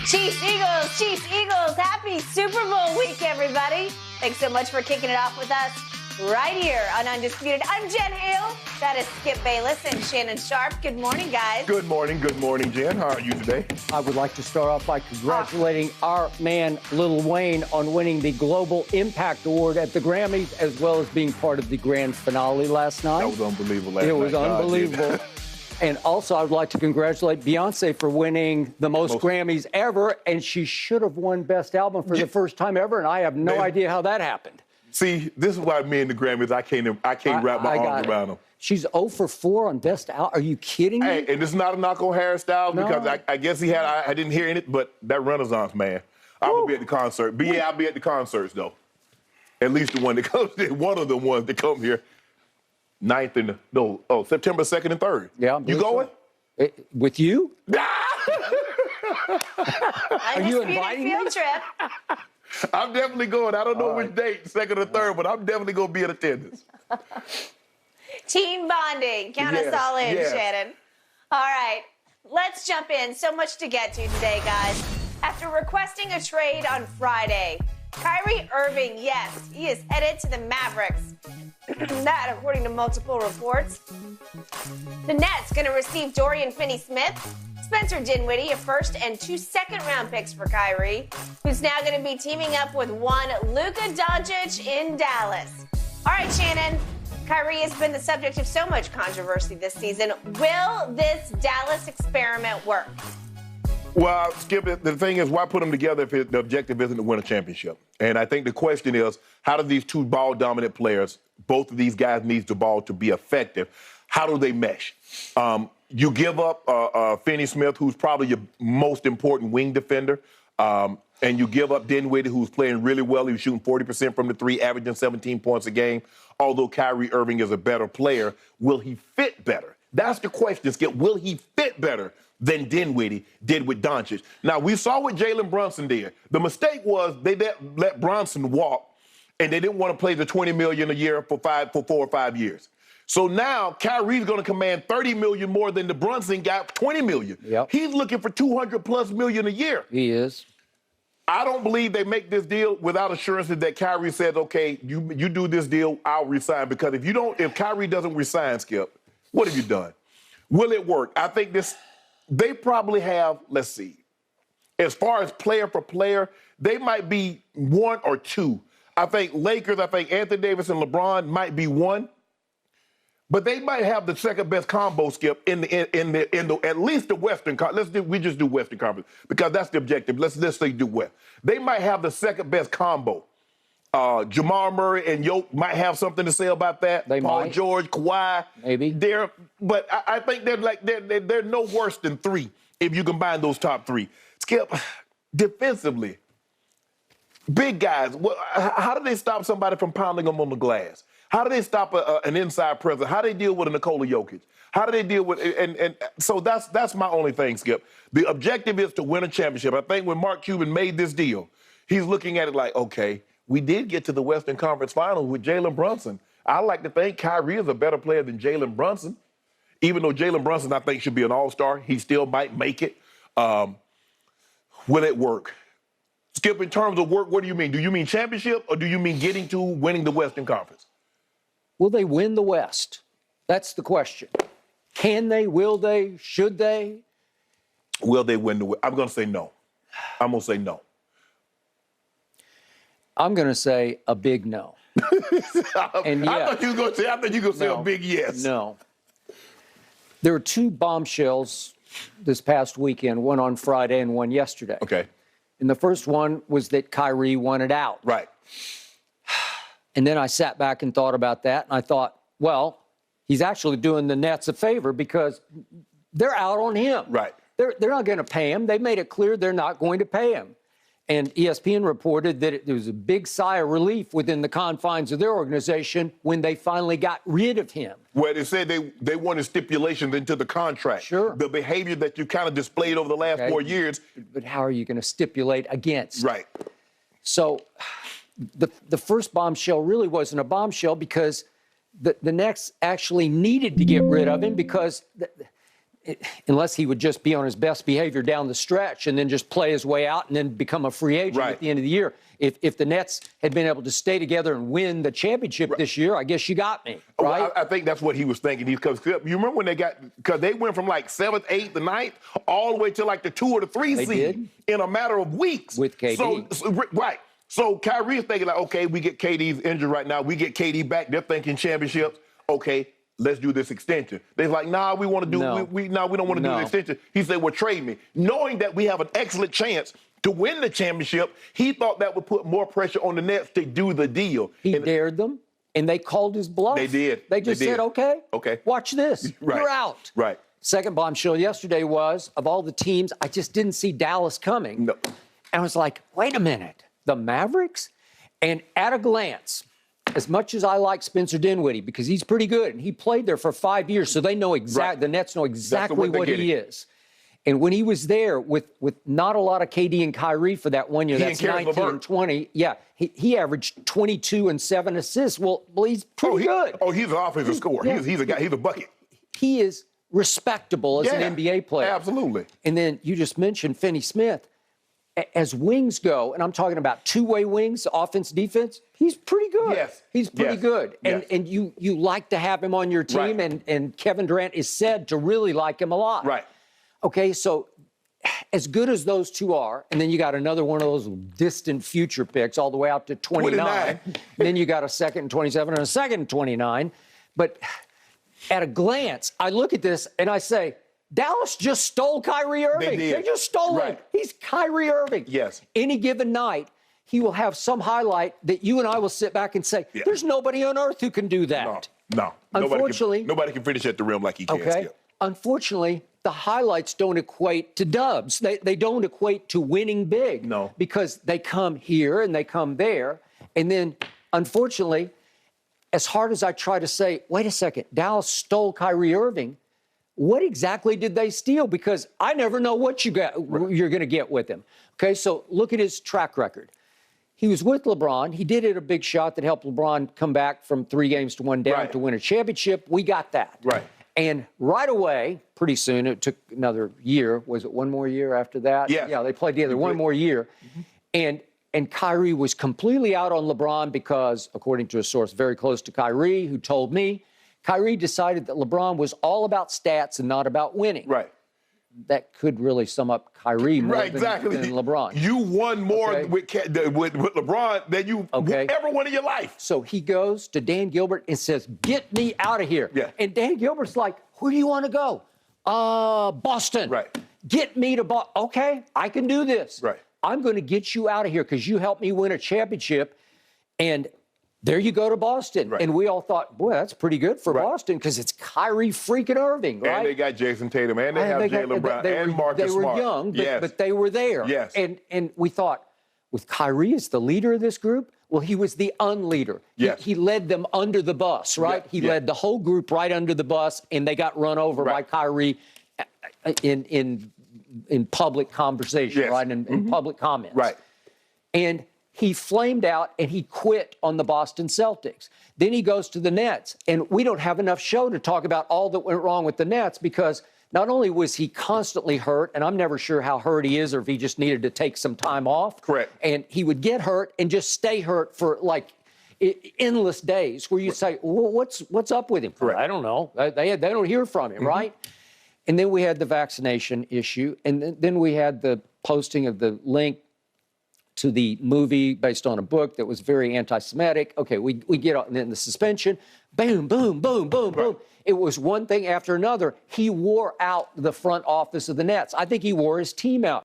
Chiefs, Eagles, Chiefs, Eagles. Happy Super Bowl week, everybody. Thanks so much for kicking it off with us right here on Undisputed. I'm Jen Hale. That is Skip Bayless and Shannon Sharp. Good morning, guys. Good morning, Jen. How are you today? I would like to start off by congratulating our man, Lil Wayne, on winning the Global Impact Award at the Grammys, as well as being part of the grand finale last night. That was unbelievable last night. It was unbelievable. And also, I would like to congratulate Beyonce for winning the most Grammys ever, and she should have won Best Album for the first time ever, and I have no idea how that happened. See, this is why me and the Grammys, I can't wrap my arms around them. She's 0 for 4 on Best Album. Are you kidding me? Hey, and this is not a knock on Harry Styles, because I guess he had, I didn't hear it, but that Renaissance man, I will be at the concert. But yeah, I'll be at the concerts, though. At least the one that comes, one of the ones that come here. 9th and September 2nd and 3rd. Yeah. You going? With you? Are you inviting me? Field trip. I'm definitely going. I don't know which date, 2nd or 3rd, but I'm definitely going to be in attendance. Team bonding. Count us all in, Shannon. All right, let's jump in. So much to get to today, guys. After requesting a trade on Friday, Kyrie Irving, yes, he is headed to the Mavericks. That, according to multiple reports. The Nets going to receive Dorian Finney-Smith, Spencer Dinwiddie, a first and 2 second-round picks for Kyrie, who's now going to be teaming up with one Luka Doncic in Dallas. All right, Shannon, Kyrie has been the subject of so much controversy this season. Will this Dallas experiment work? Well, Skip, the thing is, why put them together if the objective isn't to win a championship? And I think the question is, how do these two ball-dominant players, both of these guys need the ball to be effective, how do they mesh? You give up Finney-Smith, who's probably your most important wing defender, and you give up Dinwiddie, who's playing really well. He was shooting 40% from the three, averaging 17 points a game. Although Kyrie Irving is a better player, will he fit better? That's the question, Skip. Will he fit better than Dinwiddie did with Doncic? Now, we saw what Jalen Brunson did. The mistake was they let Brunson walk, and they didn't want to play the $20 million a year for 4 or 5 years. So now Kyrie's going to command $30 million more than the Brunson got, $20 million. Yep. He's looking for $200+ million a year. He is. I don't believe they make this deal without assurances that Kyrie says, okay, you do this deal, I'll resign. Because if Kyrie doesn't resign, Skip, what have you done? Will it work? I think they probably have, let's see, as far as player for player, they might be 1 or 2. I think Anthony Davis and LeBron might be 1. But they might have the second best combo, Skip, in the at least the Western Conference. We just do Western Conference because that's the objective. Let's say do West. They might have the second best combo. Jamal Murray and Yoke might have something to say about that. Paul George, Kawhi, maybe. But I think they're no worse than 3 if you combine those top 3. Skip, defensively, big guys. How do they stop somebody from pounding them on the glass? How do they stop an inside presence? How do they deal with a Nikola Jokic? How do they deal with and so that's my only thing, Skip. The objective is to win a championship. I think when Mark Cuban made this deal, he's looking at it like, okay, we did get to the Western Conference Finals with Jalen Brunson. I like to think Kyrie is a better player than Jalen Brunson. Even though Jalen Brunson, I think, should be an all-star, he still might make it. Will it work? Skip, in terms of work, what do you mean? Do you mean championship or do you mean getting to winning the Western Conference? Will they win the West? That's the question. Can they? Will they? Should they? Will they win the West? I'm going to say no. I'm going to say no. I'm going to say a big no. And I thought you were going to say a big yes. No. There were 2 bombshells this past weekend, one on Friday and one yesterday. Okay. And the first one was that Kyrie wanted out. Right. And then I sat back and thought about that, and I thought, well, he's actually doing the Nets a favor because they're out on him. Right. They're not going to pay him. They made it clear they're not going to pay him. And ESPN reported that there was a big sigh of relief within the confines of their organization when they finally got rid of him. Well, they said they wanted stipulations into the contract. Sure. The behavior that you kind of displayed over the last 4 years. But how are you going to stipulate against? Right. So the first bombshell really wasn't a bombshell because the Nets actually needed to get rid of him because unless he would just be on his best behavior down the stretch and then just play his way out and then become a free agent at the end of the year. If the Nets had been able to stay together and win the championship this year, I guess you got me, right? Well, I think that's what he was thinking. Because you remember when because they went from like 7th, 8th, and 9th all the way to like the 2 or the 3 seed in a matter of weeks. With KD. Right. So Kyrie is thinking like, okay, we get KD's injured right now. We get KD back. They're thinking championships. Okay, let's do this extension. They're like, nah, we want to do, we don't want to do the extension. He said, well, trade me. Knowing that we have an excellent chance to win the championship, he thought that would put more pressure on the Nets to do the deal. He dared them, and they called his bluff. They did. They just said, okay, watch this. You're out. Right. Second bombshell yesterday was, of all the teams, I just didn't see Dallas coming. No. And I was like, wait a minute, the Mavericks? And at a glance, as much as I like Spencer Dinwiddie, because he's pretty good, and he played there for 5 years, so they know the Nets know exactly what he is. And when he was there with not a lot of KD and Kyrie for that 1 year, that's 19 and 20. Yeah, he averaged 22 and 7 assists. Well, he's pretty good. Oh, he's an offensive scorer. Yeah. He's a guy. He's a bucket. He is respectable as an NBA player. Absolutely. And then you just mentioned Finney Smith. As wings go, and I'm talking about two-way wings, offense, defense, he's pretty good. Yes. He's pretty good. And you like to have him on your team, and Kevin Durant is said to really like him a lot. Right. Okay, so as good as those two are, and then you got another one of those distant future picks all the way out to 29. And then you got a second and 27 and a second and 29. But at a glance, I look at this and I say, Dallas just stole Kyrie Irving. They just stole him. He's Kyrie Irving. Yes. Any given night, he will have some highlight that you and I will sit back and say, there's nobody on earth who can do that. No. Unfortunately. Nobody can finish at the rim like he can. Okay. Unfortunately, the highlights don't equate to dubs. They don't equate to winning big. No. Because they come here and they come there. And then, unfortunately, as hard as I try to say, wait a second, Dallas stole Kyrie Irving, what exactly did they steal? Because I never know what you're going to get with him. Okay, so look at his track record. He was with LeBron. He did hit a big shot that helped LeBron come back from 3 games to 1 down to win a championship. We got that. Right. And right away, pretty soon, it took another year. Was it 1 more year after that? Yes. Yeah, they played together 1 more year. And Kyrie was completely out on LeBron because, according to a source very close to Kyrie, who told me, Kyrie decided that LeBron was all about stats and not about winning. Right. That could really sum up Kyrie more than LeBron. You won more with LeBron than you ever won in your life. So he goes to Dan Gilbert and says, get me out of here. Yeah. And Dan Gilbert's like, where do you want to go? Boston. Right. Get me to Boston. Okay, I can do this. Right. I'm going to get you out of here because you helped me win a championship. And there you go to Boston. Right. And we all thought, boy, that's pretty good for Boston because it's Kyrie freaking Irving, right? And they got Jason Tatum, and they have Jaylen Brown, and Marcus Smart. They were young, but they were there. Yes. And we thought, with Kyrie as the leader of this group, well, he was the unleader. Yes. He led them under the bus, right? He led the whole group right under the bus, and they got run over by Kyrie in public conversation, right? In public comments. Right. And he flamed out and he quit on the Boston Celtics. Then he goes to the Nets. And we don't have enough show to talk about all that went wrong with the Nets because not only was he constantly hurt, and I'm never sure how hurt he is or if he just needed to take some time off. Correct. And he would get hurt and just stay hurt for like endless days where you say, well, what's up with him? Correct. I don't know. They don't hear from him, right? And then we had the vaccination issue. And then we had the posting of the link to the movie based on a book that was very anti-Semitic. Okay, we get on, and then the suspension, boom, boom, boom, boom, boom. It was one thing after another. He wore out the front office of the Nets. I think he wore his team out.